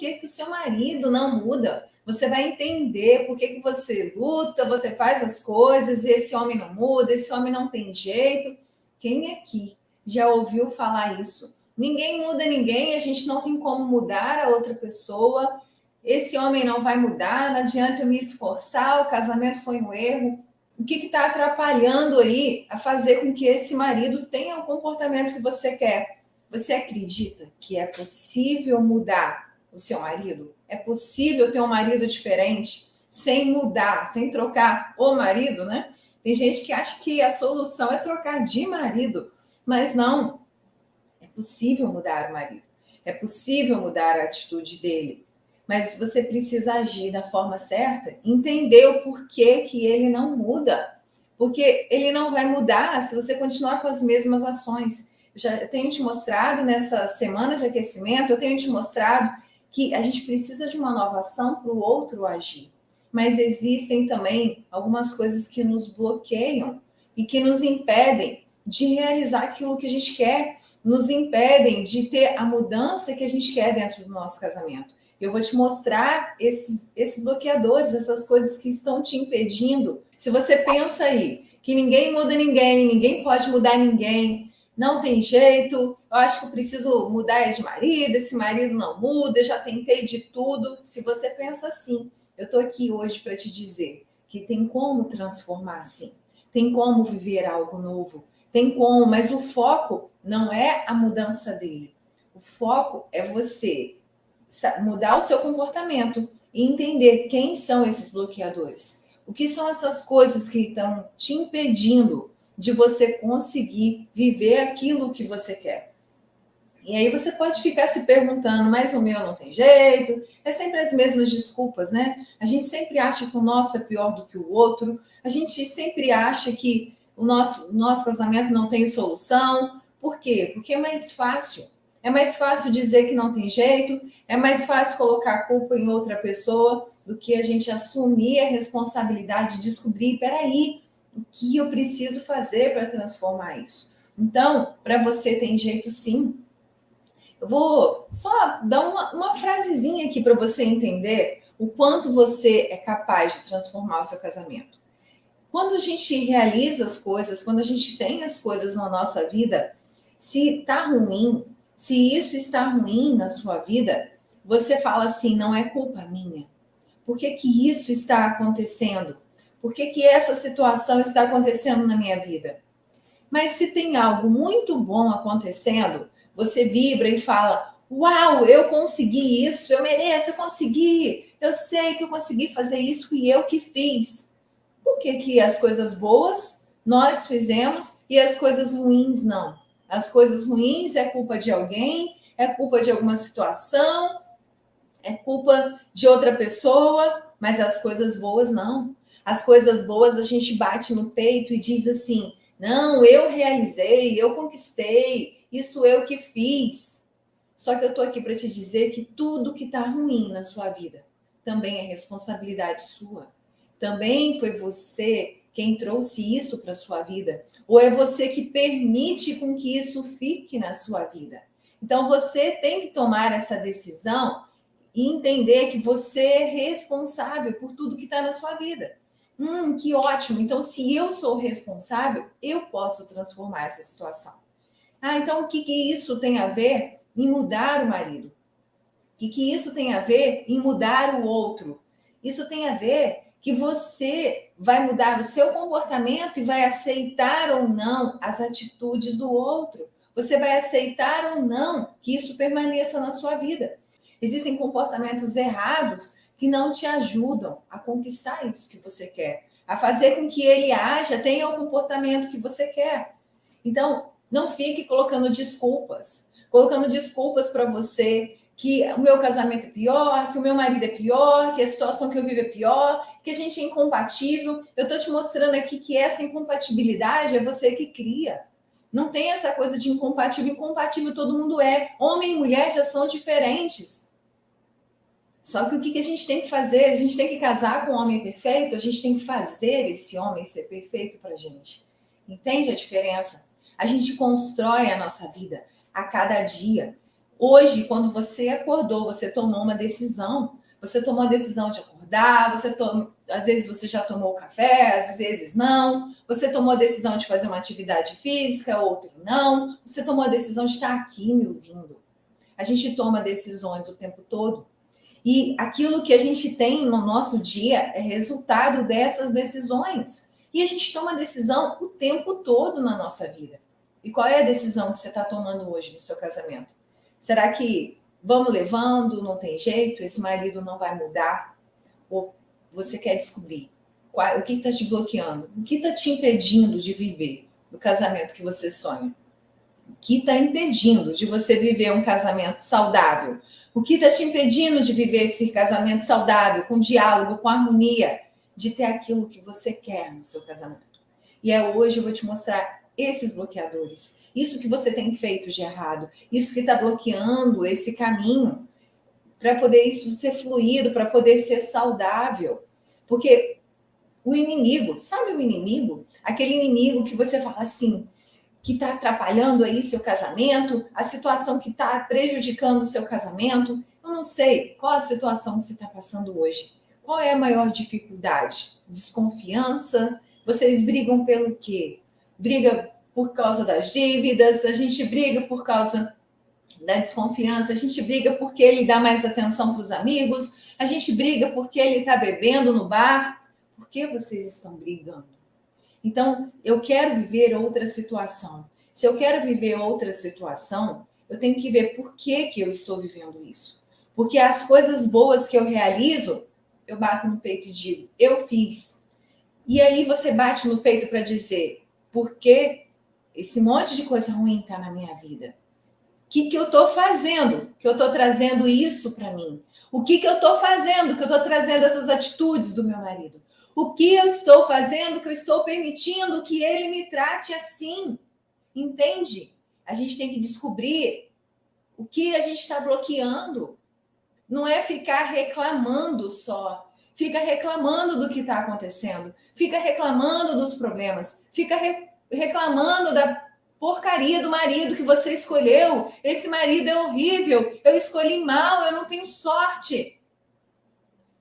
que o seu marido não muda. Você vai entender por que você luta, você faz as coisas e esse homem não muda, esse homem não tem jeito. Quem aqui já ouviu falar isso? Ninguém muda ninguém, a gente não tem como mudar a outra pessoa. Esse homem não vai mudar, não adianta eu me esforçar, o casamento foi um erro. O que está atrapalhando aí a fazer com que esse marido tenha o comportamento que você quer? Você acredita que é possível mudar o seu marido? É possível ter um marido diferente sem mudar, sem trocar o marido, né? Tem gente que acha que a solução é trocar de marido, mas não. É possível mudar o marido. É possível mudar a atitude dele. Mas você precisa agir da forma certa, entender o porquê que ele não muda. Porque ele não vai mudar se você continuar com as mesmas ações. Eu tenho te mostrado nessa semana de aquecimento, eu tenho te mostrado que a gente precisa de uma nova ação para o outro agir. Mas existem também algumas coisas que nos bloqueiam e que nos impedem de realizar aquilo que a gente quer, nos impedem de ter a mudança que a gente quer dentro do nosso casamento. Eu vou te mostrar esses bloqueadores, essas coisas que estão te impedindo. Se você pensa aí que ninguém muda ninguém, ninguém pode mudar ninguém, não tem jeito, eu acho que eu preciso mudar de marido, esse marido não muda, eu já tentei de tudo. Se você pensa assim, eu estou aqui hoje para te dizer que tem como transformar assim, tem como viver algo novo, tem como, mas o foco não é a mudança dele. O foco é você mudar o seu comportamento e entender quem são esses bloqueadores. O que são essas coisas que estão te impedindo de você conseguir viver aquilo que você quer. E aí você pode ficar se perguntando, mas o meu não tem jeito. É sempre as mesmas desculpas, né? A gente sempre acha que o nosso é pior do que o outro. A gente sempre acha que o nosso casamento não tem solução. Por quê? Porque é mais fácil. É mais fácil dizer que não tem jeito. É mais fácil colocar a culpa em outra pessoa do que a gente assumir a responsabilidade de descobrir, peraí, o que eu preciso fazer para transformar isso? Então, para você tem jeito sim. Eu vou só dar uma frasezinha aqui para você entender o quanto você é capaz de transformar o seu casamento. Quando a gente realiza as coisas, quando a gente tem as coisas na nossa vida, se está ruim, se isso está ruim na sua vida, você fala assim, não é culpa minha. Por que que isso está acontecendo? Por que que essa situação está acontecendo na minha vida? Mas se tem algo muito bom acontecendo, você vibra e fala: uau, eu consegui isso, eu mereço, eu consegui, eu sei que eu consegui fazer isso, fui eu que fiz. Por que que as coisas boas nós fizemos e as coisas ruins não? As coisas ruins é culpa de alguém, é culpa de alguma situação, é culpa de outra pessoa, mas as coisas boas não. As coisas boas a gente bate no peito e diz assim: não, eu realizei, eu conquistei, isso eu que fiz. Só que eu tô aqui para te dizer que tudo que tá ruim na sua vida também é responsabilidade sua. Também foi você quem trouxe isso para sua vida, ou é você que permite com que isso fique na sua vida. Então você tem que tomar essa decisão e entender que você é responsável por tudo que está na sua vida. Que ótimo! Então, se eu sou responsável, eu posso transformar essa situação. Então o que isso tem a ver em mudar o marido? O que isso tem a ver em mudar o outro? Isso tem a ver que você vai mudar o seu comportamento e vai aceitar ou não as atitudes do outro. Você vai aceitar ou não que isso permaneça na sua vida. Existem comportamentos errados que não te ajudam a conquistar isso que você quer, a fazer com que ele haja, tenha o comportamento que você quer. Então, não fique colocando desculpas para você que o meu casamento é pior, que o meu marido é pior, que a situação que eu vivo é pior, que a gente é incompatível. Eu estou te mostrando aqui que essa incompatibilidade é você que cria. Não tem essa coisa de incompatível. Incompatível todo mundo é. Homem e mulher já são diferentes. Só que o que a gente tem que fazer? A gente tem que casar com um homem perfeito, a gente tem que fazer esse homem ser perfeito para a gente. Entende a diferença? A gente constrói a nossa vida a cada dia. Hoje, quando você acordou, você tomou uma decisão. Você tomou a decisão de acordar, às vezes você já tomou café, às vezes não. Você tomou a decisão de fazer uma atividade física, outra não. Você tomou a decisão de estar aqui me ouvindo. A gente toma decisões o tempo todo. E aquilo que a gente tem no nosso dia é resultado dessas decisões. E a gente toma decisão o tempo todo na nossa vida. E qual é a decisão que você está tomando hoje no seu casamento? Será que vamos levando, não tem jeito, esse marido não vai mudar? Ou você quer descobrir o que está te bloqueando? O que está te impedindo de viver o casamento que você sonha? O que está impedindo de você viver um casamento saudável? O que está te impedindo de viver esse casamento saudável, com diálogo, com harmonia, de ter aquilo que você quer no seu casamento? E hoje eu vou te mostrar esses bloqueadores, isso que você tem feito de errado, isso que está bloqueando esse caminho, para poder isso ser fluido, para poder ser saudável. Porque o inimigo, sabe o inimigo? Aquele inimigo que você fala assim, que está atrapalhando aí seu casamento, a situação que está prejudicando o seu casamento. Eu não sei qual a situação que você está passando hoje. Qual é a maior dificuldade? Desconfiança? Vocês brigam pelo quê? Briga por causa das dívidas, a gente briga por causa da desconfiança, a gente briga porque ele dá mais atenção para os amigos, a gente briga porque ele está bebendo no bar. Por que vocês estão brigando? Então, eu quero viver outra situação. Se eu quero viver outra situação, eu tenho que ver por que eu estou vivendo isso. Porque as coisas boas que eu realizo, eu bato no peito e digo, eu fiz. E aí você bate no peito para dizer, por que esse monte de coisa ruim está na minha vida? O que eu estou fazendo que eu estou trazendo isso para mim? O que eu estou fazendo que eu estou trazendo essas atitudes do meu marido? O que eu estou fazendo que eu estou permitindo que ele me trate assim? Entende? A gente tem que descobrir o que a gente está bloqueando. Não é ficar reclamando só. Fica reclamando do que está acontecendo. Fica reclamando dos problemas. Fica reclamando da porcaria do marido que você escolheu. Esse marido é horrível. Eu escolhi mal, eu não tenho sorte.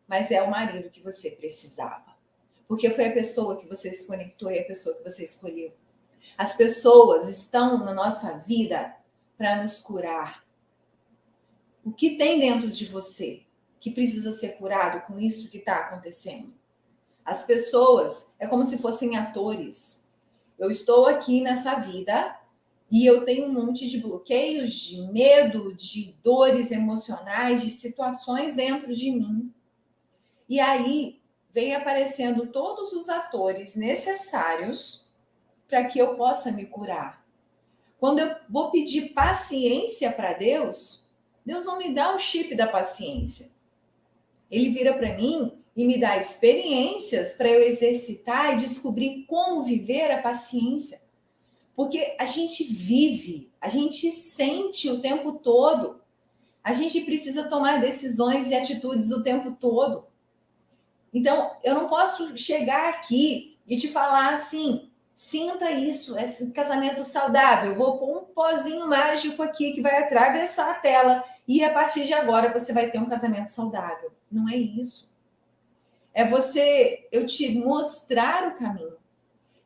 Mas é o marido que você precisava. Porque foi a pessoa que você se conectou e a pessoa que você escolheu. As pessoas estão na nossa vida para nos curar. O que tem dentro de você que precisa ser curado com isso que está acontecendo? As pessoas é como se fossem atores. Eu estou aqui nessa vida e eu tenho um monte de bloqueios, de medo, de dores emocionais, de situações dentro de mim. E aí vem aparecendo todos os atores necessários para que eu possa me curar. Quando eu vou pedir paciência para Deus, Deus não me dá o chip da paciência. Ele vira para mim e me dá experiências para eu exercitar e descobrir como viver a paciência. Porque a gente vive, a gente sente o tempo todo. A gente precisa tomar decisões e atitudes o tempo todo. Então, eu não posso chegar aqui e te falar assim, sinta isso, esse casamento saudável, vou pôr um pozinho mágico aqui que vai atravessar a tela e a partir de agora você vai ter um casamento saudável. Não é isso. É eu te mostrar o caminho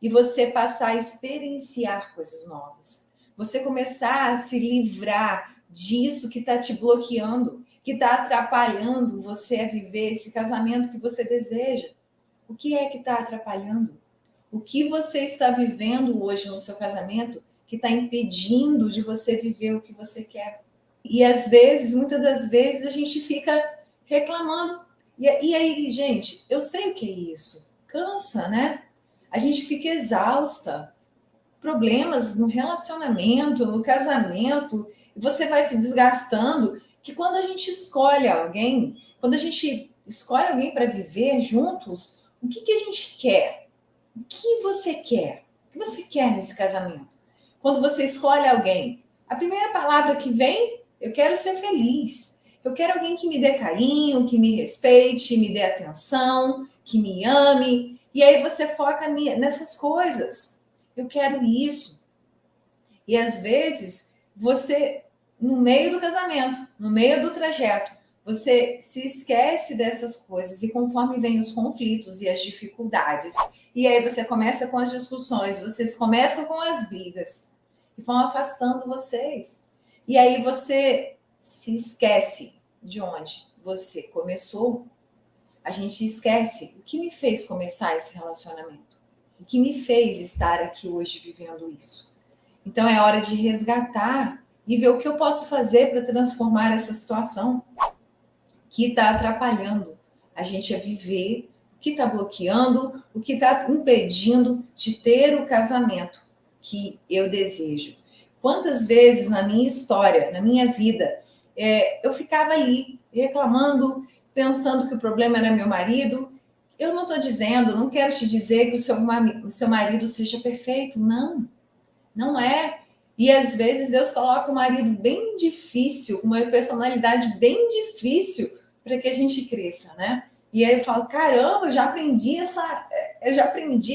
e você passar a experienciar coisas novas. Você começar a se livrar disso que está te bloqueando, que está atrapalhando você a viver esse casamento que você deseja. O que é que está atrapalhando? O que você está vivendo hoje no seu casamento que está impedindo de você viver o que você quer? E às vezes, muitas das vezes, a gente fica reclamando. E aí, gente, eu sei o que é isso. Cansa, né? A gente fica exausta. Problemas no relacionamento, no casamento, você vai se desgastando, que quando a gente escolhe alguém para viver juntos, o que a gente quer? O que você quer? O que você quer nesse casamento? Quando você escolhe alguém, a primeira palavra que vem, eu quero ser feliz. Eu quero alguém que me dê carinho, que me respeite, me dê atenção, que me ame. E aí você foca nessas coisas. Eu quero isso. E às vezes você no meio do casamento, no meio do trajeto, você se esquece dessas coisas e conforme vem os conflitos e as dificuldades, e aí você começa com as discussões, vocês começam com as brigas e vão afastando vocês. E aí você se esquece de onde você começou. A gente esquece o que me fez começar esse relacionamento, o que me fez estar aqui hoje vivendo isso. Então é hora de resgatar e ver o que eu posso fazer para transformar essa situação que está atrapalhando a gente a viver, o que está bloqueando, o que está impedindo de ter o casamento que eu desejo. Quantas vezes na minha história, na minha vida, eu ficava ali reclamando, pensando que o problema era meu marido. Eu não estou dizendo, não quero te dizer que o seu marido seja perfeito, não, não é. E às vezes Deus coloca um marido bem difícil, uma personalidade bem difícil para que a gente cresça, né? E aí eu falo, caramba, eu já aprendi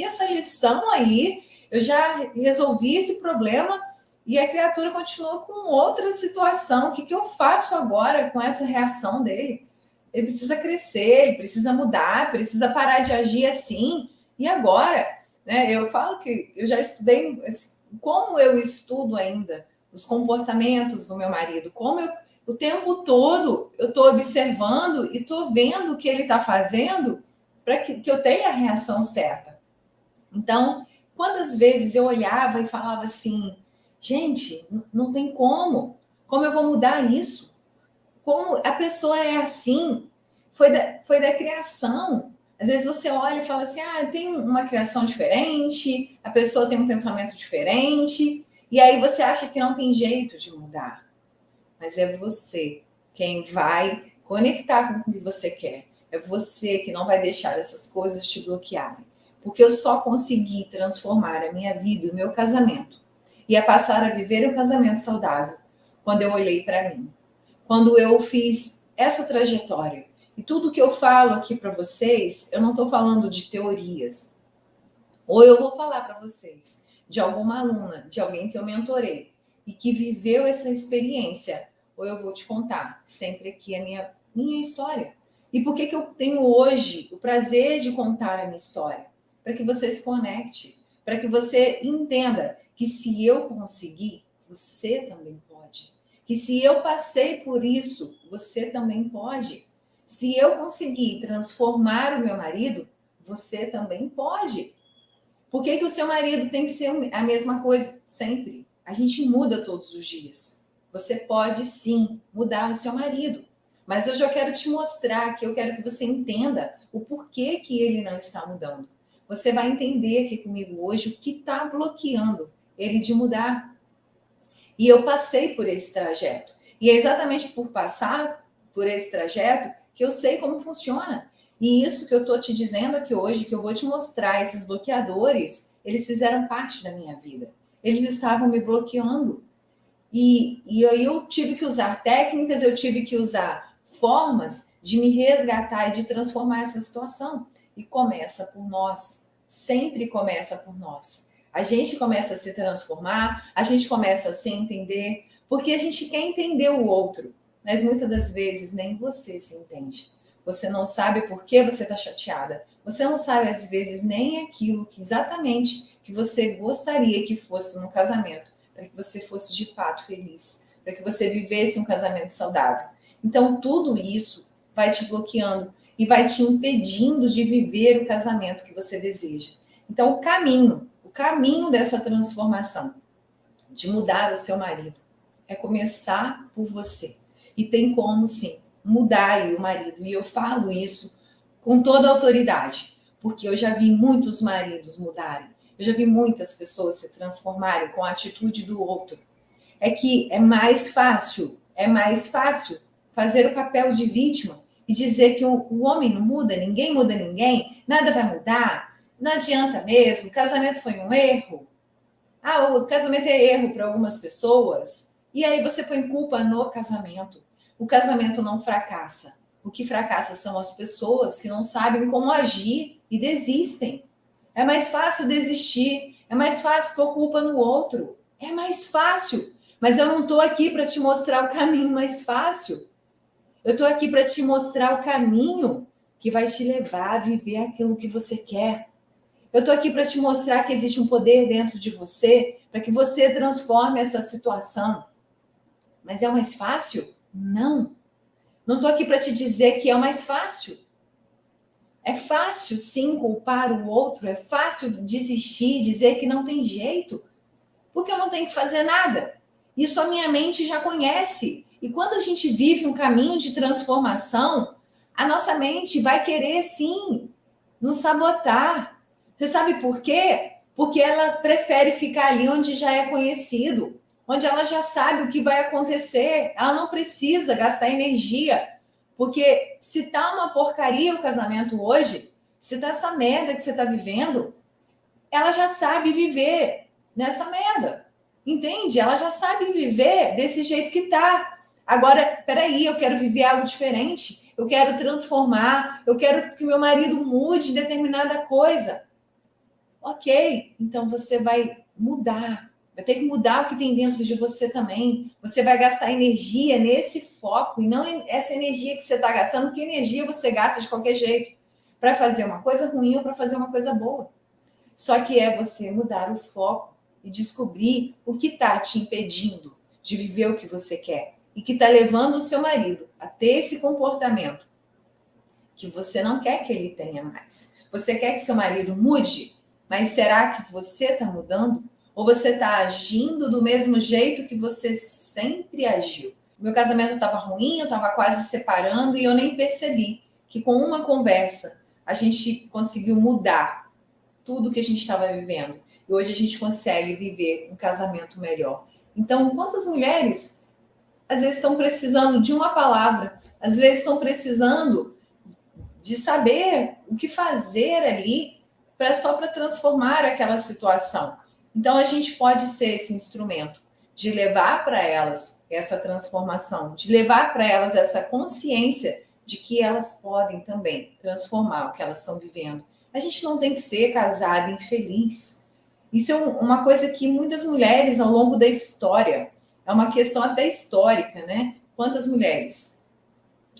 essa lição aí, eu já resolvi esse problema e a criatura continua com outra situação. O que eu faço agora com essa reação dele? Ele precisa crescer, ele precisa mudar, precisa parar de agir assim. E agora, né? Eu falo que eu já estudei, como eu estudo ainda os comportamentos do meu marido, como eu o tempo todo eu estou observando e estou vendo o que ele está fazendo para que eu tenha a reação certa. Então, quantas vezes eu olhava e falava assim, gente, não tem como eu vou mudar isso? Como a pessoa é assim? Foi da criação. Às vezes você olha e fala assim, tem uma criação diferente, a pessoa tem um pensamento diferente, e aí você acha que não tem jeito de mudar. Mas é você quem vai conectar com o que você quer. É você que não vai deixar essas coisas te bloquearem. Porque eu só consegui transformar a minha vida e o meu casamento e a passar a viver um casamento saudável quando eu olhei para mim. Quando eu fiz essa trajetória. E tudo que eu falo aqui para vocês, eu não estou falando de teorias. Ou eu vou falar para vocês de alguma aluna, de alguém que eu mentorei e que viveu essa experiência, ou eu vou te contar sempre aqui a minha história. E por que eu tenho hoje o prazer de contar a minha história? Para que você se conecte, para que você entenda que se eu conseguir, você também pode. Que se eu passei por isso, você também pode. Se eu conseguir transformar o meu marido, você também pode. Por que o seu marido tem que ser a mesma coisa sempre? A gente muda todos os dias. Você pode sim mudar o seu marido. Mas hoje eu quero te mostrar que eu quero que você entenda o porquê que ele não está mudando. Você vai entender aqui comigo hoje o que está bloqueando ele de mudar. E eu passei por esse trajeto. E é exatamente por passar por esse trajeto que eu sei como funciona. E isso que eu estou te dizendo aqui hoje, que eu vou te mostrar, esses bloqueadores, eles fizeram parte da minha vida. Eles estavam me bloqueando. E aí eu tive que usar técnicas, eu tive que usar formas de me resgatar e de transformar essa situação. E começa por nós. Sempre começa por nós. A gente começa a se transformar, a gente começa a se entender, porque a gente quer entender o outro. Mas muitas das vezes nem você se entende. Você não sabe por que você está chateada. Você não sabe, às vezes, nem aquilo que exatamente que você gostaria que fosse no casamento, para que você fosse de fato feliz, para que você vivesse um casamento saudável. Então, tudo isso vai te bloqueando e vai te impedindo de viver o casamento que você deseja. Então, o caminho dessa transformação, de mudar o seu marido, é começar por você. E tem como, sim, mudar aí o marido. E eu falo isso com toda a autoridade, porque eu já vi muitos maridos mudarem. Eu já vi muitas pessoas se transformarem com a atitude do outro. É que é mais fácil fazer o papel de vítima e dizer que o homem não muda ninguém, nada vai mudar, não adianta mesmo, o casamento foi um erro. O casamento é erro para algumas pessoas. E aí você põe culpa no casamento. O casamento não fracassa. O que fracassa são as pessoas que não sabem como agir e desistem. É mais fácil desistir, é mais fácil pôr culpa no outro. É mais fácil, Mas eu não estou aqui para te mostrar o caminho mais fácil. Eu estou aqui para te mostrar o caminho que vai te levar a viver aquilo que você quer. Eu estou aqui para te mostrar que existe um poder dentro de você para que você transforme essa situação. Mas é o mais fácil? Não. Não estou aqui para te dizer que é o mais fácil. É fácil, sim, culpar o outro. É fácil desistir, dizer que não tem jeito. Porque eu não tenho que fazer nada. Isso a minha mente já conhece. E quando a gente vive um caminho de transformação, a nossa mente vai querer, sim, nos sabotar. Você sabe por quê? Porque ela prefere ficar ali onde já é conhecido, onde ela já sabe o que vai acontecer. Ela não precisa gastar energia. Porque se tá uma porcaria o casamento hoje, se tá essa merda que você tá vivendo, ela já sabe viver nessa merda. Entende? Ela já sabe viver desse jeito que tá. Agora, peraí, eu quero viver algo diferente. Eu quero transformar. Eu quero que meu marido mude determinada coisa. Ok, então você vai mudar. Vai ter que mudar o que tem dentro de você também. Você vai gastar energia nesse foco e não essa energia que você está gastando, porque energia você gasta de qualquer jeito para fazer uma coisa ruim ou para fazer uma coisa boa. Só que é você mudar o foco e descobrir o que está te impedindo de viver o que você quer e que está levando o seu marido a ter esse comportamento que você não quer que ele tenha mais. Você quer que seu marido mude, mas será que você está mudando? Ou você está agindo do mesmo jeito que você sempre agiu? Meu casamento estava ruim, eu estava quase separando e eu nem percebi que com uma conversa a gente conseguiu mudar tudo que a gente estava vivendo. E hoje a gente consegue viver um casamento melhor. Então, quantas mulheres às vezes estão precisando de uma palavra, às vezes estão precisando de saber o que fazer ali só para transformar aquela situação. Então, a gente pode ser esse instrumento de levar para elas essa transformação, de levar para elas essa consciência de que elas podem também transformar o que elas estão vivendo. A gente não tem que ser casada infeliz. Isso é uma coisa que muitas mulheres ao longo da história, é uma questão até histórica, né? Quantas mulheres,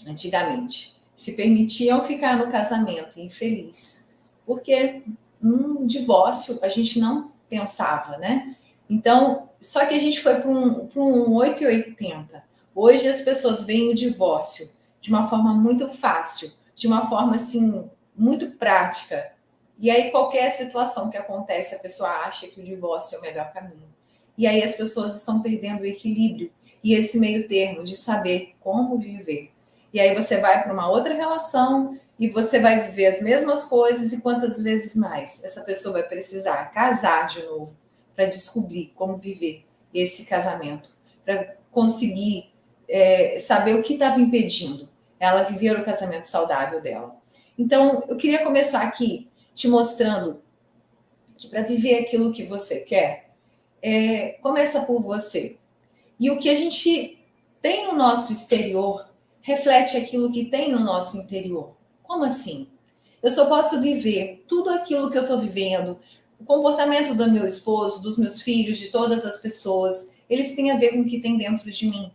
antigamente, se permitiam ficar no casamento infeliz? Porque um divórcio a gente não pensava, né? Então, só que a gente foi para um 880. Hoje as pessoas veem o divórcio de uma forma muito fácil, de uma forma assim muito prática. E aí qualquer situação que acontece, a pessoa acha que o divórcio é o melhor caminho. E aí as pessoas estão perdendo o equilíbrio e esse meio termo de saber como viver. E aí você vai para uma outra relação e você vai viver as mesmas coisas e quantas vezes mais essa pessoa vai precisar casar de novo para descobrir como viver esse casamento, para conseguir saber o que estava impedindo ela viver o casamento saudável dela. Então, eu queria começar aqui te mostrando que para viver aquilo que você quer, começa por você. E o que a gente tem no nosso exterior reflete aquilo que tem no nosso interior. Como assim? Eu só posso viver tudo aquilo que eu estou vivendo, o comportamento do meu esposo, dos meus filhos, de todas as pessoas, eles têm a ver com o que tem dentro de mim.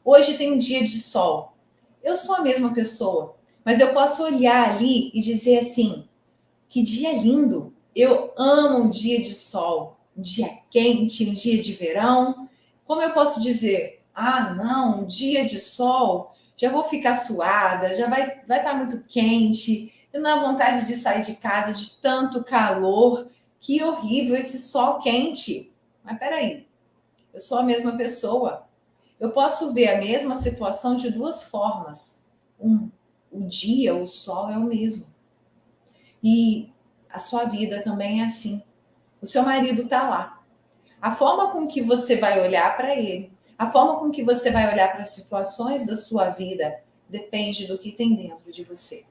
Hoje tem um dia de sol. Eu sou a mesma pessoa, mas eu posso olhar ali e dizer assim: que dia lindo! Eu amo um dia de sol, um dia quente, um dia de verão. Como eu posso dizer, ah, não, um dia de sol, já vou ficar suada, já vai estar muito quente, eu não tenho vontade de sair de casa de tanto calor, que horrível esse sol quente. Mas peraí, eu sou a mesma pessoa. Eu posso ver a mesma situação de duas formas. O dia, o sol é o mesmo. E a sua vida também é assim. O seu marido está lá. A forma com que você vai olhar para ele, a forma com que você vai olhar para as situações da sua vida, depende do que tem dentro de você.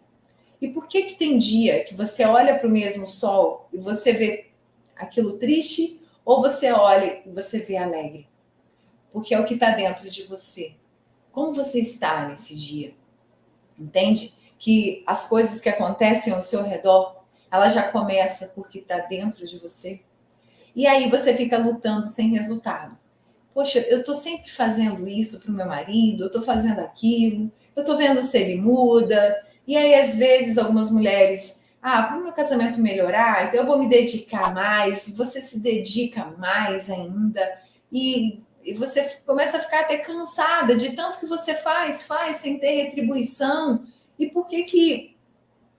E por que tem dia que você olha para o mesmo sol e você vê aquilo triste, ou você olha e você vê alegre? Porque é o que está dentro de você. Como você está nesse dia? Entende? Que as coisas que acontecem ao seu redor, ela já começa porque está dentro de você. E aí você fica lutando sem resultado. Poxa, eu estou sempre fazendo isso para o meu marido, eu estou fazendo aquilo, eu estou vendo se ele muda. E aí, às vezes, algumas mulheres, para o meu casamento melhorar, então eu vou me dedicar mais, e você se dedica mais ainda, e você começa a ficar até cansada de tanto que você faz sem ter retribuição. E por que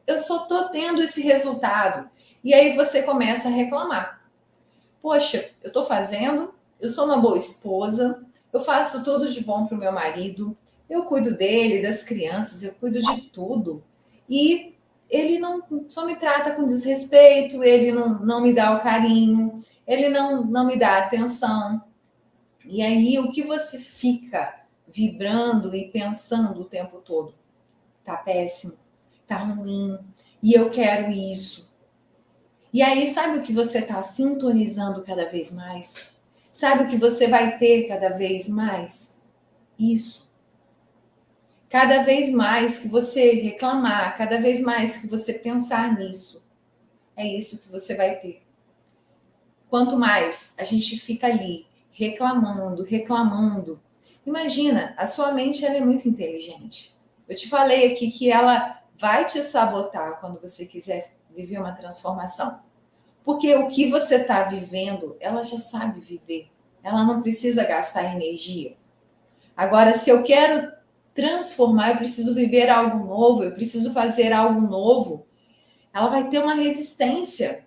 eu só estou tendo esse resultado? E aí você começa a reclamar. Poxa, eu estou fazendo, eu sou uma boa esposa, eu faço tudo de bom para o meu marido, eu cuido dele, das crianças, eu cuido de tudo. E ele não só me trata com desrespeito, ele não me dá o carinho, ele não me dá atenção. E aí o que você fica vibrando e pensando o tempo todo? Tá péssimo, tá ruim, e eu quero isso. E aí, sabe o que você está sintonizando cada vez mais? Sabe o que você vai ter cada vez mais? Isso. Cada vez mais que você reclamar, cada vez mais que você pensar nisso, é isso que você vai ter. Quanto mais a gente fica ali reclamando. Imagina, a sua mente ela é muito inteligente. Eu te falei aqui que ela vai te sabotar quando você quiser viver uma transformação. Porque o que você está vivendo, ela já sabe viver. Ela não precisa gastar energia. Agora, se eu quero transformar, eu preciso viver algo novo, eu preciso fazer algo novo, ela vai ter uma resistência,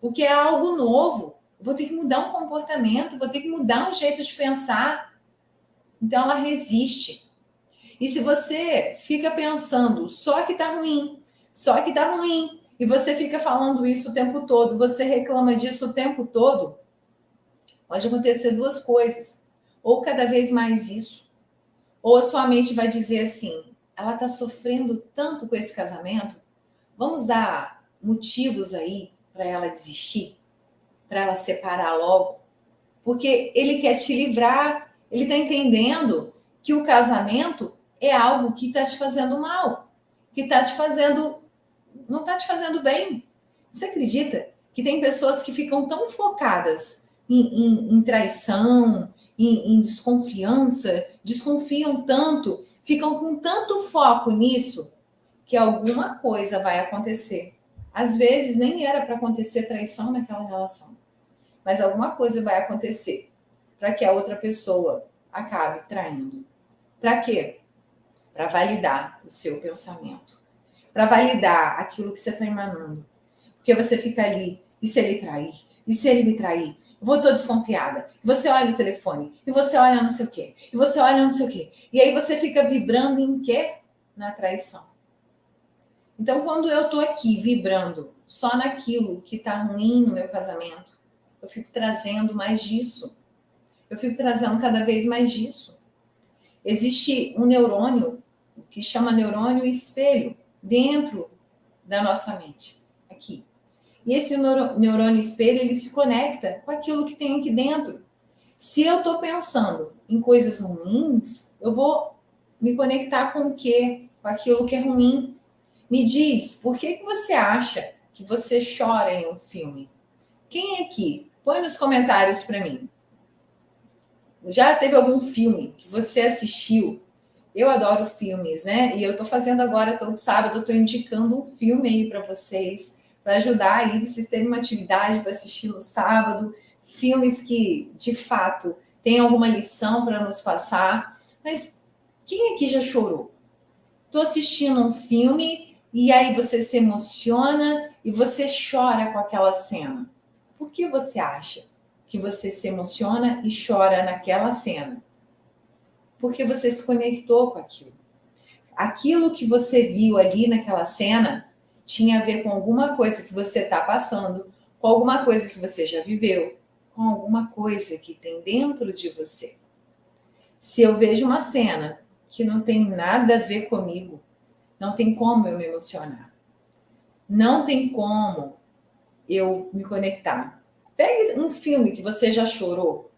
porque é algo novo. Eu vou ter que mudar um comportamento, vou ter que mudar um jeito de pensar. Então, ela resiste. E se você fica pensando só que tá ruim, só que tá ruim, e você fica falando isso o tempo todo, você reclama disso o tempo todo, pode acontecer duas coisas. Ou cada vez mais isso, ou a sua mente vai dizer assim: ela tá sofrendo tanto com esse casamento, vamos dar motivos aí para ela desistir, para ela separar logo, porque ele quer te livrar, ele tá entendendo que o casamento é algo que está te fazendo mal, que está te fazendo, não está te fazendo bem. Você acredita que tem pessoas que ficam tão focadas em traição, em desconfiança, desconfiam tanto, ficam com tanto foco nisso, que alguma coisa vai acontecer. Às vezes nem era para acontecer traição naquela relação, mas alguma coisa vai acontecer para que a outra pessoa acabe traindo. Para quê? Para validar o seu pensamento, para validar aquilo que você está emanando. Porque você fica ali, e se ele trair? E se ele me trair? Eu vou toda desconfiada. E você olha o telefone, e você olha não sei o quê, e você olha não sei o quê. E aí você fica vibrando em quê? Na traição. Então, quando eu estou aqui vibrando só naquilo que está ruim no meu casamento, eu fico trazendo mais disso. Eu fico trazendo cada vez mais disso. Existe um neurônio que chama neurônio espelho dentro da nossa mente, aqui. E esse neurônio espelho, ele se conecta com aquilo que tem aqui dentro. Se eu estou pensando em coisas ruins, eu vou me conectar com o quê? Com aquilo que é ruim. Me diz, por que você acha que você chora em um filme? Quem aqui? Põe nos comentários para mim. Já teve algum filme que você assistiu? Eu adoro filmes, né? E eu tô fazendo agora, todo sábado, eu tô indicando um filme aí para vocês, para ajudar aí vocês terem uma atividade para assistir no sábado. Filmes que, de fato, têm alguma lição para nos passar. Mas quem aqui já chorou? Tô assistindo um filme e aí você se emociona e você chora com aquela cena. Por que você acha que você se emociona e chora naquela cena? Porque você se conectou com aquilo. Aquilo que você viu ali naquela cena tinha a ver com alguma coisa que você está passando, com alguma coisa que você já viveu, com alguma coisa que tem dentro de você. Se eu vejo uma cena que não tem nada a ver comigo, não tem como eu me emocionar. Não tem como eu me conectar. Pegue um filme que você já chorou,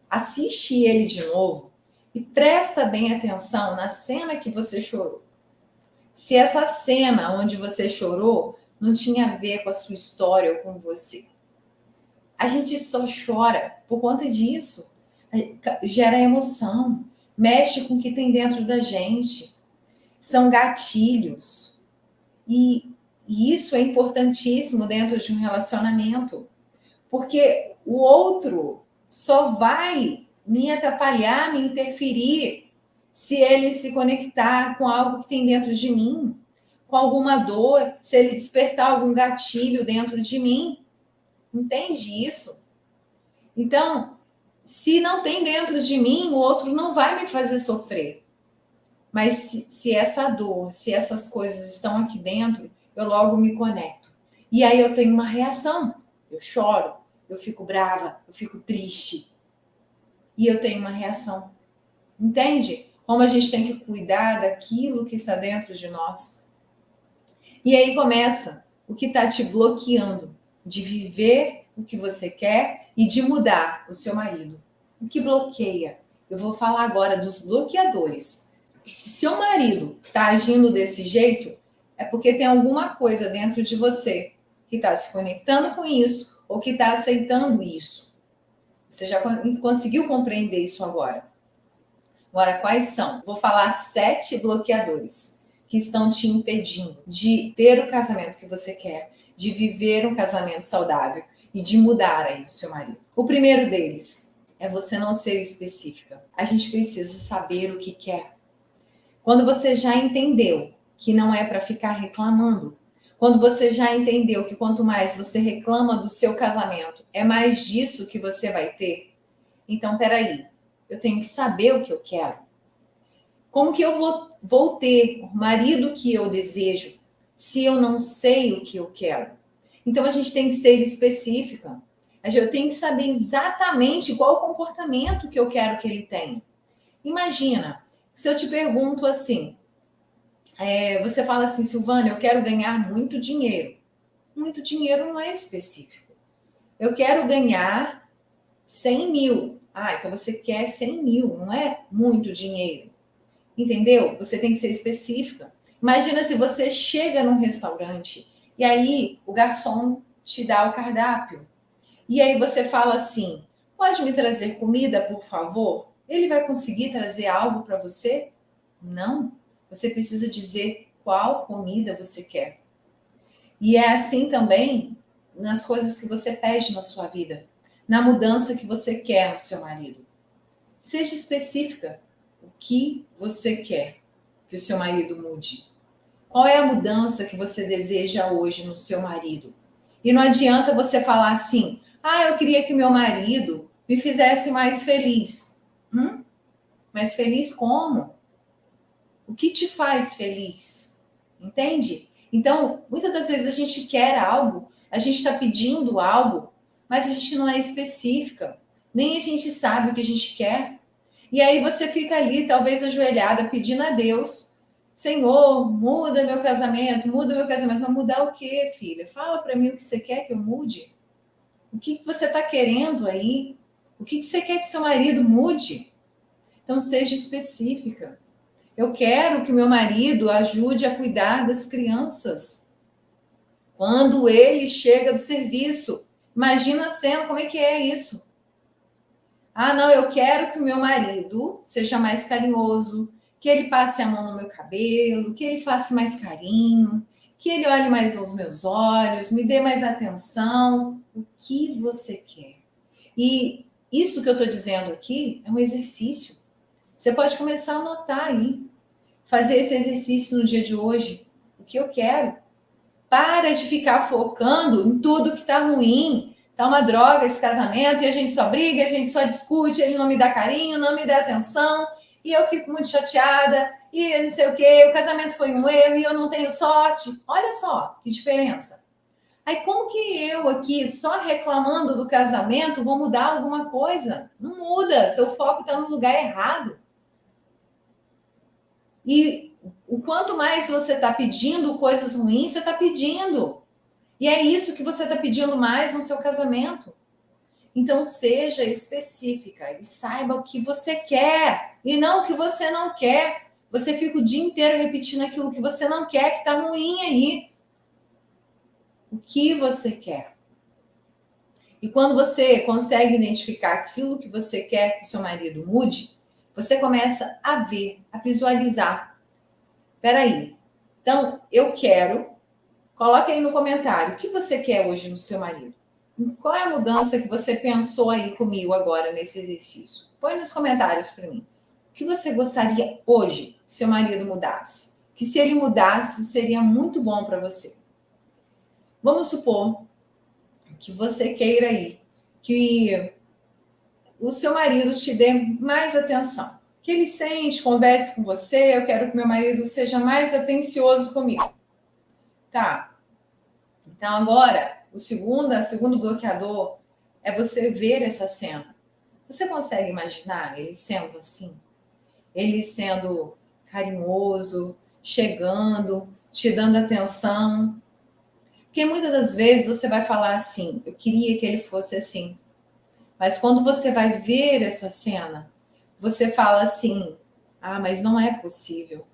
assiste ele de novo e presta bem atenção na cena que você chorou. Se essa cena onde você chorou não tinha a ver com a sua história ou com você. A gente só chora por conta disso. gera emoção, mexe com o que tem dentro da gente. São gatilhos. E isso é importantíssimo dentro de um relacionamento, porque o outro só vai me atrapalhar, me interferir, se ele se conectar com algo que tem dentro de mim, com alguma dor, se ele despertar algum gatilho dentro de mim. Entende isso? Então, se não tem dentro de mim, o outro não vai me fazer sofrer. Mas se essa dor, se essas coisas estão aqui dentro, eu logo me conecto. E aí eu tenho uma reação. Eu choro, eu fico brava, eu fico triste. E eu tenho uma reação. Entende? Como a gente tem que cuidar daquilo que está dentro de nós. E aí começa o que está te bloqueando de viver o que você quer e de mudar o seu marido. O que bloqueia? Eu vou falar agora dos bloqueadores. Se seu marido está agindo desse jeito, é porque tem alguma coisa dentro de você que está se conectando com isso ou que está aceitando isso. Você já conseguiu compreender isso agora? Agora, quais são? Vou falar 7 bloqueadores que estão te impedindo de ter o casamento que você quer, de viver um casamento saudável e de mudar aí o seu marido. O primeiro deles é você não ser específica. A gente precisa saber o que quer. Quando você já entendeu que não é para ficar reclamando, quando você já entendeu que quanto mais você reclama do seu casamento, é mais disso que você vai ter, então peraí, eu tenho que saber o que eu quero. Como que eu vou ter o marido que eu desejo se eu não sei o que eu quero? Então a gente tem que ser específica. Eu tenho que saber exatamente qual o comportamento que eu quero que ele tenha. Imagina, se eu te pergunto assim, você fala assim, Silvana, eu quero ganhar muito dinheiro. Muito dinheiro não é específico. Eu quero ganhar 100 mil. Ah, então você quer 100 mil, não é muito dinheiro. Entendeu? Você tem que ser específica. Imagina se você chega num restaurante e aí o garçom te dá o cardápio. E aí você fala assim, pode me trazer comida, por favor? Ele vai conseguir trazer algo para você? Não. Você precisa dizer qual comida você quer. E é assim também nas coisas que você pede na sua vida, na mudança que você quer no seu marido. Seja específica. O que você quer que o seu marido mude? Qual é a mudança que você deseja hoje no seu marido? E não adianta você falar assim, eu queria que meu marido me fizesse mais feliz. Mais feliz como? O que te faz feliz? Entende? Então, muitas das vezes a gente quer algo, a gente está pedindo algo, mas a gente não é específica. Nem a gente sabe o que a gente quer. E aí você fica ali, talvez ajoelhada, pedindo a Deus, Senhor, muda meu casamento, muda meu casamento. Mas mudar o quê, filha? Fala para mim o que você quer que eu mude. O que você está querendo aí? O que você quer que seu marido mude? Então, seja específica. Eu quero que meu marido ajude a cuidar das crianças. Quando ele chega do serviço, imagina a cena, como é que é isso? Não, eu quero que o meu marido seja mais carinhoso, que ele passe a mão no meu cabelo, que ele faça mais carinho, que ele olhe mais nos meus olhos, me dê mais atenção. O que você quer? E isso que eu estou dizendo aqui é um exercício. Você pode começar a anotar aí, fazer esse exercício no dia de hoje. O que eu quero? Para de ficar focando em tudo que está ruim. Tá uma droga esse casamento e a gente só briga, a gente só discute, ele não me dá carinho, não me dá atenção e eu fico muito chateada e não sei o quê, o casamento foi um erro e eu não tenho sorte. Olha só que diferença. Aí como que eu aqui só reclamando do casamento vou mudar alguma coisa? Não muda, seu foco está no lugar errado. E o quanto mais você está pedindo coisas ruins, você está pedindo. E é isso que você está pedindo mais no seu casamento. Então, seja específica e saiba o que você quer e não o que você não quer. Você fica o dia inteiro repetindo aquilo que você não quer, que está ruim aí. O que você quer? E quando você consegue identificar aquilo que você quer que seu marido mude, você começa a ver, a visualizar. Peraí, então eu quero, coloque aí no comentário, o que você quer hoje no seu marido? Qual é a mudança que você pensou aí comigo agora nesse exercício? Põe nos comentários para mim. O que você gostaria hoje que seu marido mudasse? Que se ele mudasse, seria muito bom para você. Vamos supor que você queira aí que o seu marido te dê mais atenção. Que ele sente, converse com você. Eu quero que meu marido seja mais atencioso comigo. Tá. Então agora, o segundo bloqueador é você ver essa cena. Você consegue imaginar ele sendo assim? Ele sendo carinhoso, chegando, te dando atenção. Porque muitas das vezes você vai falar assim, eu queria que ele fosse assim. Mas quando você vai ver essa cena, você fala assim, ah, mas não é possível.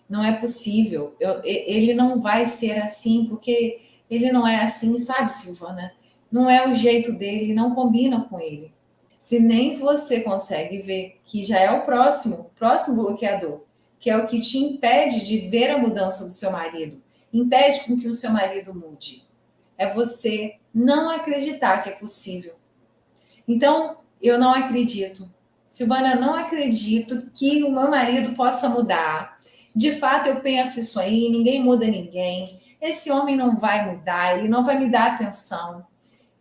Não é possível. Ele não vai ser assim, porque ele não é assim, sabe, Silvana? Não é o jeito dele, não combina com ele. Se nem você consegue ver, que já é o próximo bloqueador, que é o que te impede de ver a mudança do seu marido, impede com que o seu marido mude. É você não acreditar que é possível. Então, eu não acredito. Silvana, eu não acredito que o meu marido possa mudar. De fato, eu penso isso aí, ninguém muda ninguém. Esse homem não vai mudar, ele não vai me dar atenção.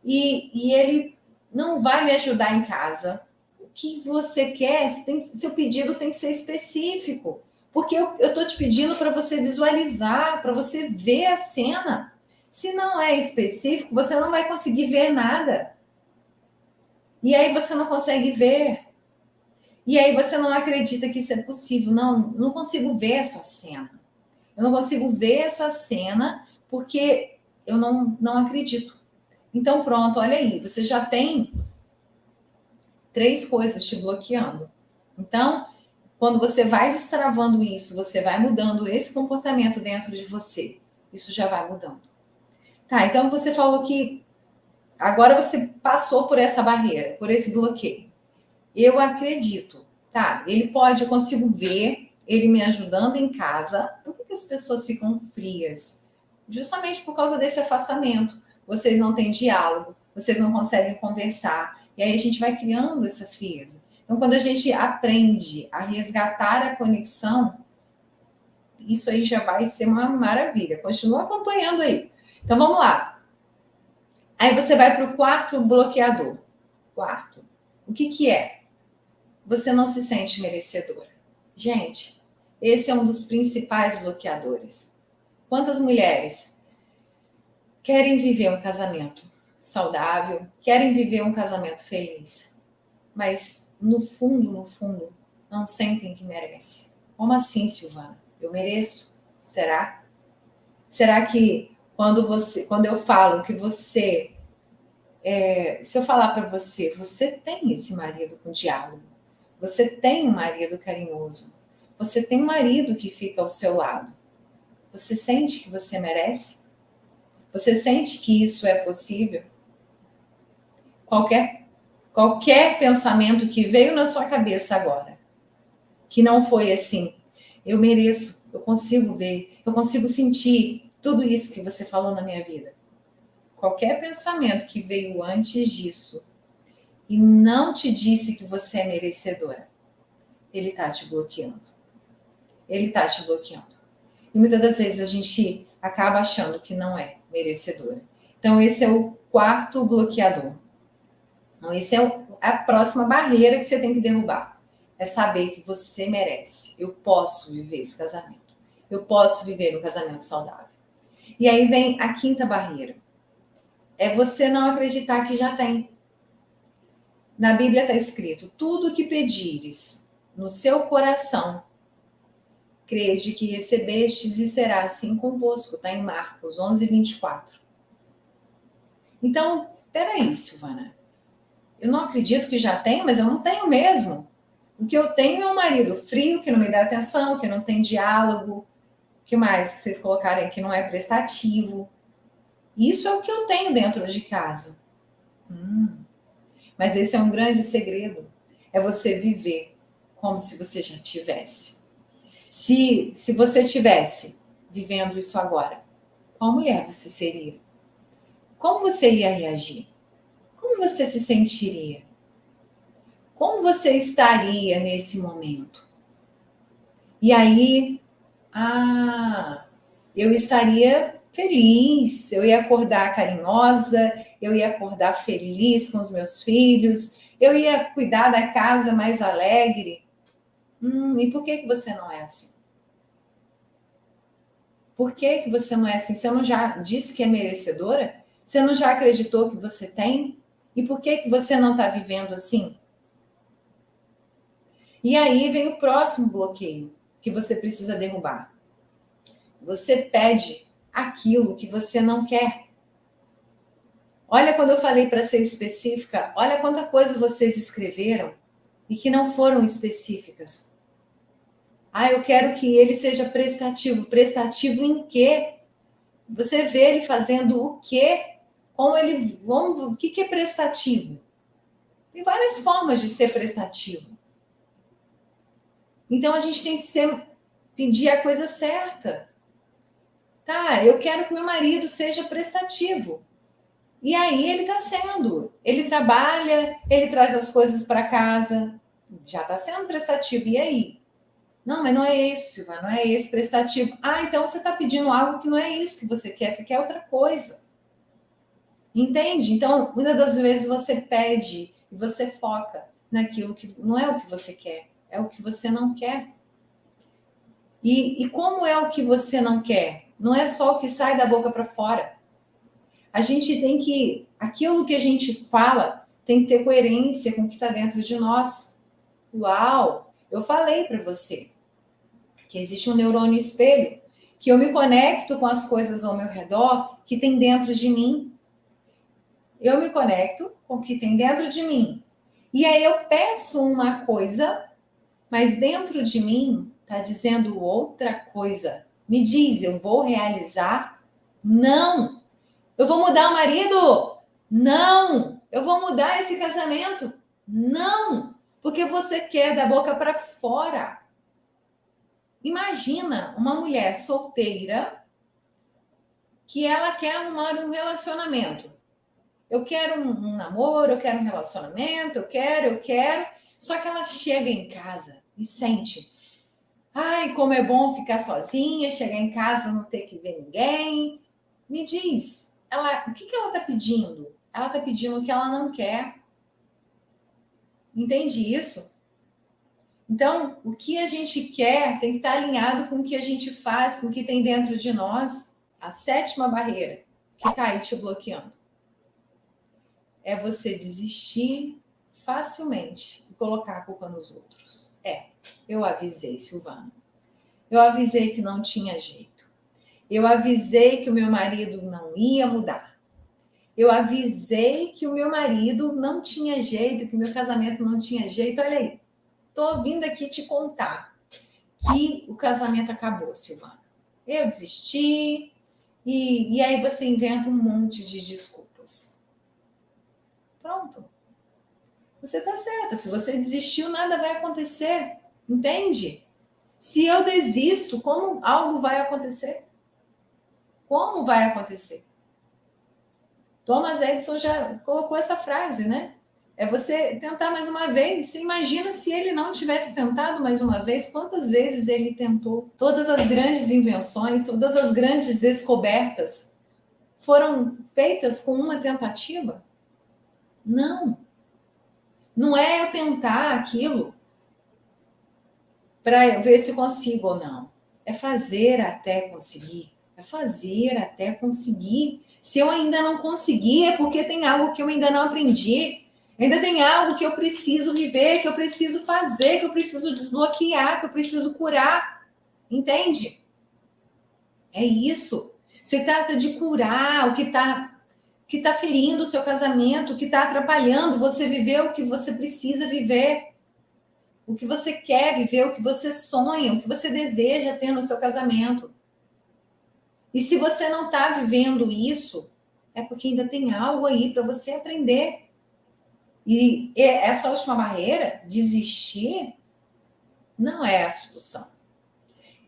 E ele não vai me ajudar em casa. O que você quer, seu pedido tem que ser específico. Porque eu estou te pedindo para você visualizar, para você ver a cena. Se não é específico, você não vai conseguir ver nada. E aí você não consegue ver. E aí você não acredita que isso é possível. Não consigo ver essa cena. Eu não consigo ver essa cena porque eu não acredito. Então pronto, olha aí, você já tem 3 coisas te bloqueando. Então, quando você vai destravando isso, você vai mudando esse comportamento dentro de você. Isso já vai mudando. Tá, então você falou que agora você passou por essa barreira, por esse bloqueio. Eu acredito, tá? Eu consigo ver ele me ajudando em casa. Por que as pessoas ficam frias? Justamente por causa desse afastamento. Vocês não têm diálogo, vocês não conseguem conversar. E aí a gente vai criando essa frieza. Então, quando a gente aprende a resgatar a conexão, isso aí já vai ser uma maravilha. Continua acompanhando aí. Então, vamos lá. Aí você vai para o quarto bloqueador. Quarto. O que é? Você não se sente merecedora. Gente, esse é um dos principais bloqueadores. Quantas mulheres querem viver um casamento saudável, querem viver um casamento feliz, mas no fundo, não sentem que merecem? Como assim, Silvana? Eu mereço? Será? Será que quando eu falo que se eu falar para você, você tem esse marido com diálogo, você tem um marido carinhoso, você tem um marido que fica ao seu lado, você sente que você merece? Você sente que isso é possível? Qualquer pensamento que veio na sua cabeça agora, que não foi assim, eu mereço, eu consigo ver, eu consigo sentir tudo isso que você falou na minha vida. Qualquer pensamento que veio antes disso e não te disse que você é merecedora, ele está te bloqueando. Ele está te bloqueando. E muitas das vezes a gente acaba achando que não é merecedora. Então, esse é o quarto bloqueador. Então, esse é a próxima barreira que você tem que derrubar. É saber que você merece. Eu posso viver esse casamento. Eu posso viver um casamento saudável. E aí vem a quinta barreira. É você não acreditar que já tem. Na Bíblia está escrito: tudo que pedires no seu coração, crede que recebestes e será assim convosco. Está em Marcos 11, 24. Então, peraí, Silvana. Eu não acredito que já tenho, mas eu não tenho mesmo. O que eu tenho é um marido frio, que não me dá atenção, que não tem diálogo. O que mais que vocês colocarem que não é prestativo? Isso é o que eu tenho dentro de casa. Mas esse é um grande segredo. É você viver como se você já tivesse. Se você tivesse vivendo isso agora, qual mulher você seria? Como você ia reagir? Como você se sentiria? Como você estaria nesse momento? E aí, eu estaria feliz, eu ia acordar carinhosa, eu ia acordar feliz com os meus filhos, eu ia cuidar da casa mais alegre. E por que você não é assim? Por que você não é assim? Você não já disse que é merecedora? Você não já acreditou que você tem? E por que você não está vivendo assim? E aí vem o próximo bloqueio que você precisa derrubar. Você pede aquilo que você não quer. Olha, quando eu falei para ser específica, olha quanta coisa vocês escreveram e que não foram específicas. Eu quero que ele seja prestativo. Prestativo em quê? Você vê ele fazendo o quê? Como ele. O que é prestativo? Tem várias formas de ser prestativo. Então a gente tem que pedir a coisa certa. Tá, eu quero que meu marido seja prestativo. E aí ele está sendo. Ele trabalha, ele traz as coisas para casa, já está sendo prestativo. E aí? Não, mas não é isso, Silvana, não é esse prestativo. Então você está pedindo algo que não é isso que você quer outra coisa. Entende? Então, muitas das vezes você pede e você foca naquilo que não é o que você quer, é o que você não quer. E como é o que você não quer? Não é só o que sai da boca para fora. A gente tem que, aquilo que a gente fala tem que ter coerência com o que está dentro de nós. Uau! Eu falei para você que existe um neurônio espelho, que eu me conecto com as coisas ao meu redor que tem dentro de mim. Eu me conecto com o que tem dentro de mim. E aí eu peço uma coisa, mas dentro de mim está dizendo outra coisa. Me diz, eu vou realizar? Não! Eu vou mudar o marido? Não! Eu vou mudar esse casamento? Não! Porque você quer da boca para fora. Imagina uma mulher solteira que ela quer arrumar um relacionamento. Eu quero um namoro, eu quero um relacionamento, eu quero. Só que ela chega em casa e sente. Como é bom ficar sozinha, chegar em casa não ter que ver ninguém. Me diz, o que ela está pedindo? Ela está pedindo o que ela não quer. Entende isso? Então, o que a gente quer tem que estar alinhado com o que a gente faz, com o que tem dentro de nós. A sétima barreira que está aí te bloqueando é você desistir facilmente e colocar a culpa nos outros. Eu avisei, Silvana. Eu avisei que não tinha jeito. Eu avisei que o meu marido não ia mudar. Eu avisei que o meu marido não tinha jeito, que o meu casamento não tinha jeito. Olha aí, tô vindo aqui te contar que o casamento acabou, Silvana. Eu desisti e aí você inventa um monte de desculpas. Pronto. Você tá certa. Se você desistiu, nada vai acontecer. Entende? Se eu desisto, como algo vai acontecer? Como vai acontecer? Thomas Edison já colocou essa frase, né? É você tentar mais uma vez. Você imagina se ele não tivesse tentado mais uma vez, quantas vezes ele tentou? Todas as grandes invenções, todas as grandes descobertas foram feitas com uma tentativa? Não. Não é eu tentar aquilo para ver se consigo ou não. É fazer até conseguir. É fazer até conseguir. Se eu ainda não consegui, é porque tem algo que eu ainda não aprendi. Ainda tem algo que eu preciso viver, que eu preciso fazer, que eu preciso desbloquear, que eu preciso curar. Entende? É isso. Se trata de curar o que tá ferindo o seu casamento, o que está atrapalhando você viver o que você precisa viver, o que você quer viver, o que você sonha, o que você deseja ter no seu casamento. E se você não está vivendo isso, é porque ainda tem algo aí para você aprender. E essa última barreira, desistir, não é a solução.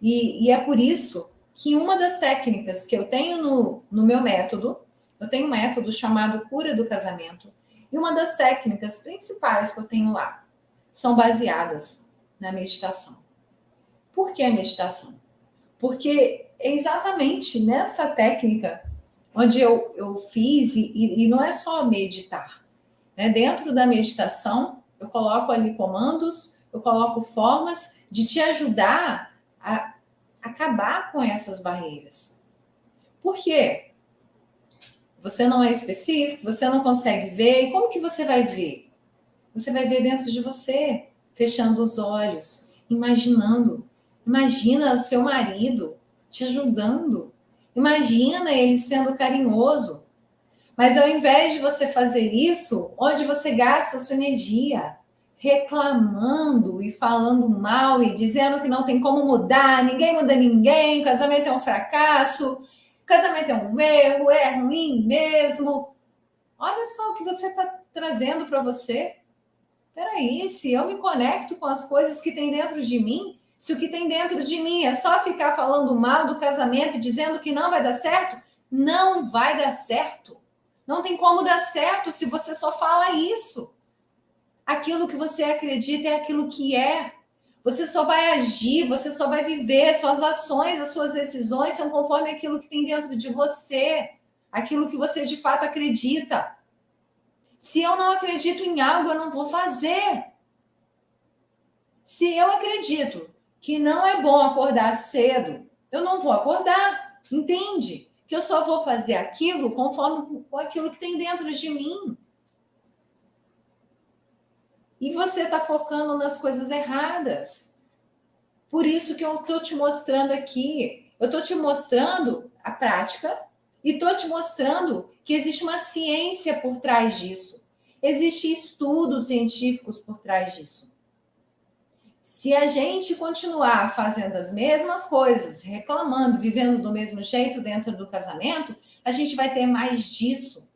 E é por isso que uma das técnicas que eu tenho no meu método, eu tenho um método chamado Cura do Casamento, e uma das técnicas principais que eu tenho lá são baseadas na meditação. Por que a meditação? Porque é exatamente nessa técnica onde eu fiz, e não é só meditar, né? Dentro da meditação, eu coloco ali comandos, eu coloco formas de te ajudar a acabar com essas barreiras. Por quê? Você não é específico, você não consegue ver, e como que você vai ver? Você vai ver dentro de você, fechando os olhos, imaginando. Imagina o seu marido te ajudando. Imagina ele sendo carinhoso. Mas ao invés de você fazer isso, onde você gasta a sua energia reclamando e falando mal e dizendo que não tem como mudar, ninguém muda ninguém, casamento é um fracasso, casamento é um erro, é ruim mesmo. Olha só o que você está trazendo para você. Peraí, se eu me conecto com as coisas que tem dentro de mim, se o que tem dentro de mim é só ficar falando mal do casamento e dizendo que não vai dar certo, não vai dar certo. Não tem como dar certo se você só fala isso. Aquilo que você acredita é aquilo que é. Você só vai agir, você só vai viver, suas ações, as suas decisões são conforme aquilo que tem dentro de você, aquilo que você de fato acredita. Se eu não acredito em algo, eu não vou fazer. Se eu acredito que não é bom acordar cedo, eu não vou acordar. Entende? Que eu só vou fazer aquilo conforme com aquilo que tem dentro de mim. E você está focando nas coisas erradas. Por isso que eu estou te mostrando aqui. Eu estou te mostrando a prática e estou te mostrando que existe uma ciência por trás disso. Existem estudos científicos por trás disso. Se a gente continuar fazendo as mesmas coisas, reclamando, vivendo do mesmo jeito dentro do casamento, a gente vai ter mais disso.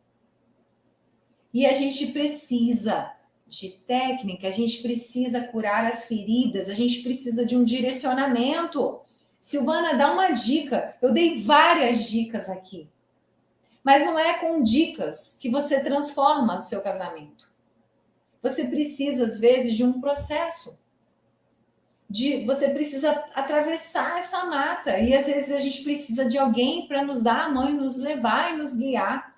E a gente precisa de técnica, a gente precisa curar as feridas, a gente precisa de um direcionamento. Silvana, dá uma dica. Eu dei várias dicas aqui. Mas não é com dicas que você transforma o seu casamento. Você precisa, às vezes, de um processo. Você precisa atravessar essa mata. E às vezes a gente precisa de alguém para nos dar a mão e nos levar e nos guiar.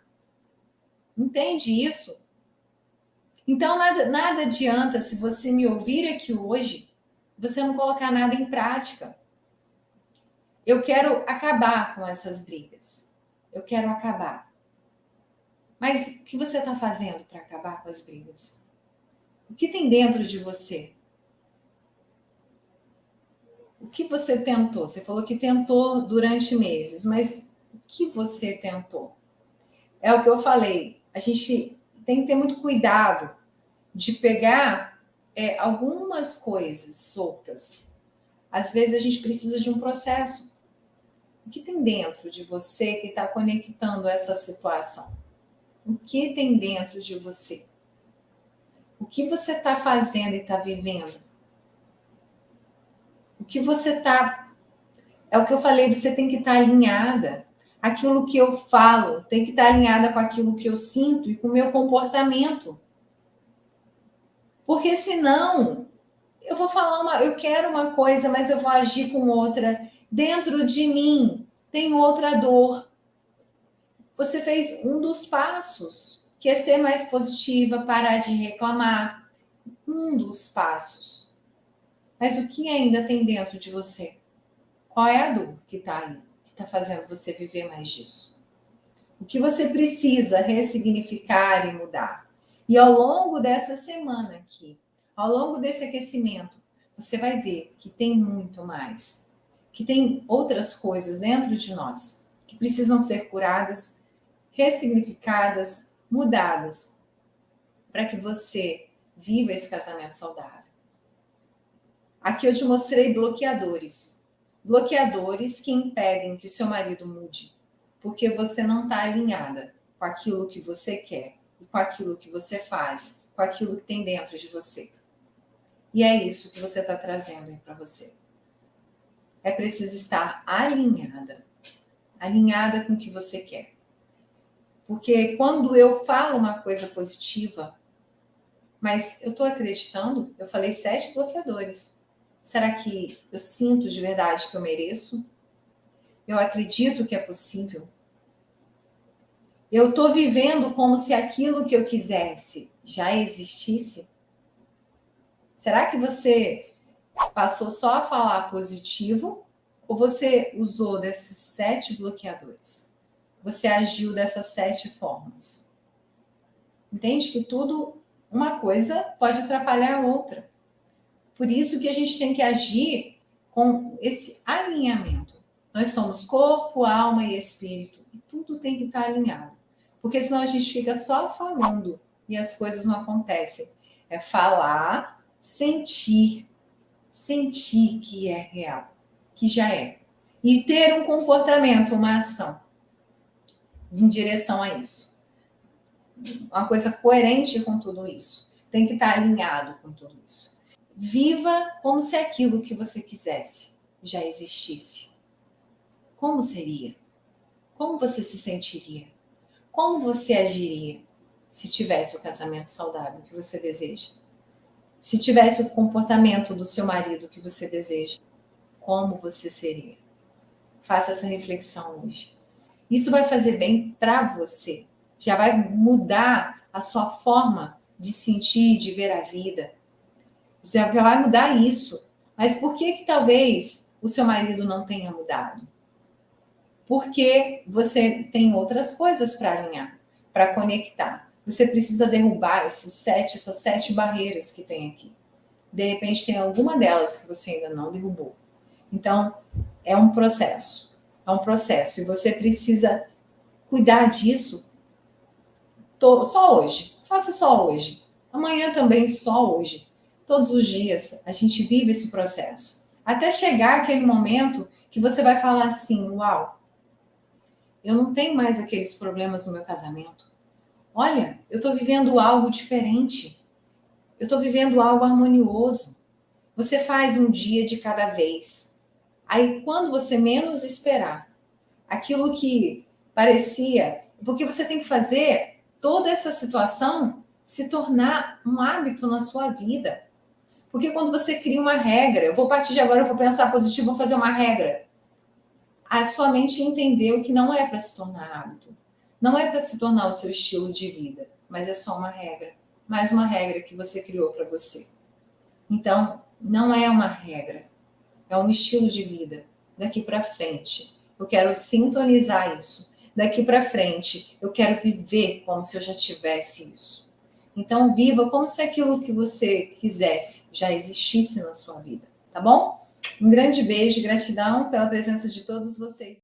Entende isso? Então, nada adianta se você me ouvir aqui hoje, você não colocar nada em prática. Eu quero acabar com essas brigas. Eu quero acabar. Mas o que você está fazendo para acabar com as brigas? O que tem dentro de você? O que você tentou? Você falou que tentou durante meses, mas o que você tentou? É o que eu falei. A gente tem que ter muito cuidado de pegar algumas coisas soltas. Às vezes a gente precisa de um processo. O que tem dentro de você que está conectando essa situação? O que tem dentro de você? O que você está fazendo e está vivendo? O que você está... É o que eu falei, você tem que estar alinhada. Aquilo que eu falo tem que estar alinhada com aquilo que eu sinto e com o meu comportamento. Porque senão, eu vou falar eu quero uma coisa, mas eu vou agir com outra. Dentro de mim tem outra dor. Você fez um dos passos, que é ser mais positiva, parar de reclamar. Um dos passos. Mas o que ainda tem dentro de você? Qual é a dor que está aí, que está fazendo você viver mais disso? O que você precisa ressignificar e mudar? E ao longo dessa semana aqui, ao longo desse aquecimento, você vai ver que tem muito mais, que tem outras coisas dentro de nós que precisam ser curadas, ressignificadas, mudadas, para que você viva esse casamento saudável. Aqui eu te mostrei bloqueadores. Bloqueadores que impedem que o seu marido mude, porque você não está alinhada com aquilo que você quer e com aquilo que você faz, com aquilo que tem dentro de você. E é isso que você está trazendo aí para você. É preciso estar alinhada com o que você quer. Porque quando eu falo uma coisa positiva, mas eu estou acreditando, eu falei 7 bloqueadores. Será que eu sinto de verdade que eu mereço? Eu acredito que é possível? Eu estou vivendo como se aquilo que eu quisesse já existisse? Será que você passou só a falar positivo ou você usou desses 7 bloqueadores? Você agiu dessas 7 formas? Entende que tudo, uma coisa pode atrapalhar a outra. Por isso que a gente tem que agir com esse alinhamento. Nós somos corpo, alma e espírito. E tudo tem que estar alinhado. Porque senão a gente fica só falando e as coisas não acontecem. É falar, sentir que é real, que já é. E ter um comportamento, uma ação em direção a isso. Uma coisa coerente com tudo isso. Tem que estar alinhado com tudo isso. Viva como se aquilo que você quisesse já existisse. Como seria? Como você se sentiria? Como você agiria se tivesse o casamento saudável que você deseja? Se tivesse o comportamento do seu marido que você deseja, como você seria? Faça essa reflexão hoje. Isso vai fazer bem para você. Já vai mudar a sua forma de sentir, de ver a vida. Já vai mudar isso. Mas por que talvez o seu marido não tenha mudado? Porque você tem outras coisas para alinhar, para conectar. Você precisa derrubar essas 7 barreiras que tem aqui. De repente tem alguma delas que você ainda não derrubou. Então, é um processo. É um processo. E você precisa cuidar disso só hoje. Faça só hoje. Amanhã também só hoje. Todos os dias a gente vive esse processo. Até chegar aquele momento que você vai falar assim, uau, eu não tenho mais aqueles problemas no meu casamento. Olha, eu estou vivendo algo diferente. Eu estou vivendo algo harmonioso. Você faz um dia de cada vez. Aí, quando você menos esperar, aquilo que parecia... Porque você tem que fazer toda essa situação se tornar um hábito na sua vida. Porque quando você cria uma regra, eu vou partir de agora, eu vou pensar positivo, vou fazer uma regra. A sua mente entendeu que não é para se tornar hábito. Não é para se tornar o seu estilo de vida, mas é só uma regra. Mais uma regra que você criou para você. Então, não é uma regra, é um estilo de vida. Daqui para frente, eu quero sintonizar isso. Daqui para frente, eu quero viver como se eu já tivesse isso. Então, viva como se aquilo que você quisesse já existisse na sua vida, tá bom? Um grande beijo, gratidão pela presença de todos vocês.